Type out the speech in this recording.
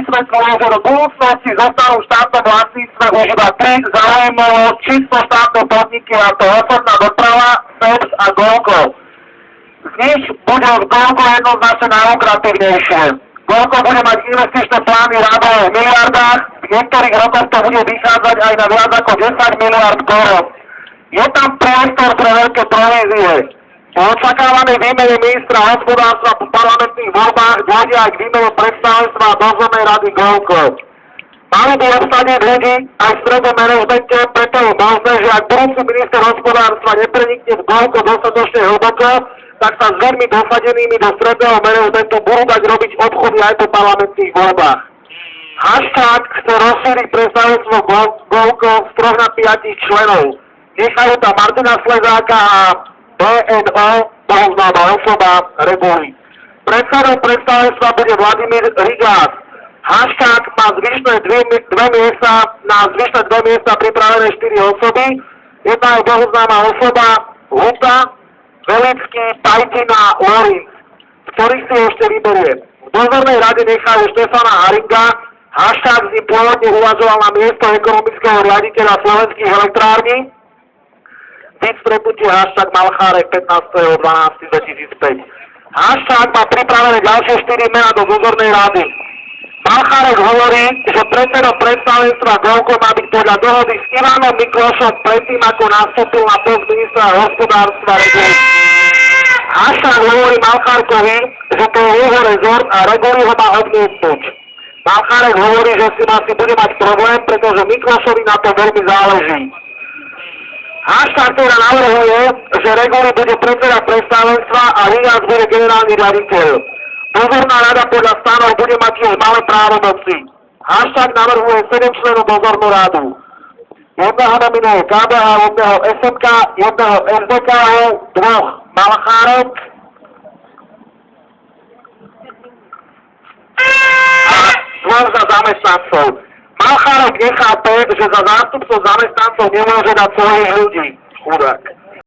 vysvetľuje, že do budúcnosti zostanú v štátnom vlastníctve už iba 3 záujmovo čisto štátne podniky, a to osobná doprava, SEPS a GOLKO. Z nich bude v GOLKO jednoznačne najlukratívnejšie. GOLKO bude mať investičné plány rádovo v miliardách, v niektorých rokoch to bude vychádzať aj na viac ako 10 miliard korun. Je tam priestor pre veľké provízie. Po očakávanej výmene ministra hospodárstva po parlamentných voľbách dôjde aj k výmene predstavenstva a dozornej rady GOLKO. Mali by obsadiť ľudí aj v strednom manažmente, preto je možné, že ak budúci minister hospodárstva neprenikne v GOLKO dostatočne hlboko, tak sa s ľuďmi dosadenými do stredného manažmentu budú dať robiť obchody aj po parlamentných voľbách. Hashtag chce rozšíriť predstavenstvo GOLKO z 3 na 5 členov. Nechajú tam Martina Slezáka a BNO, bohoznáma osoba, Reguli. Predsedom predstavenstva bude Vladimír Rigás. Hashtag má zvyšné na zvyšné 2 miesta pripravené 4 osoby. Jedna je bohoznáma osoba Huta, Velický, Pajtina, Lorinc, ktorých si ešte vyberie. V dozornej rade nechajú Štefana Haringa. Hashtag z ním pôvodne uvažoval na miesto ekonomického riaditeľa slovenských elektrární. Víc stretnutie hashtag Malchárek 15.12.2005. Hashtag má pripravené ďalšie 4 mená do dozornej rady. Malchárek hovorí, že predsedom predstavenstva GOLKO má byť podľa dohody s Ivanom Miklošom predtým, ako nastúpil na post ministra hospodárstva Reguli. Hashtag hovorí Malchárkovi, že to je jeho rezort a Reguli ho má odmietnúť. Malchárek hovorí, že si asi bude mať problém, pretože Miklošovi na to veľmi záleží. Hashtag teda navrhuje, že Reguli bude predseda predstavenstva a Rigás bude generálny riaditeľ. Dozorná rada podľa stanov bude mať tiež malé právomoci. Hashtag navrhuje 7 členov dozornú radu. Jedného nominuje KBH, jedného SMK, jedného SDK, 2 Malchárek a 2 za zamestnancov. Malchárek nechápe, že za zástupcov zamestnancov nemôže dať svojich ľudí. Chudák.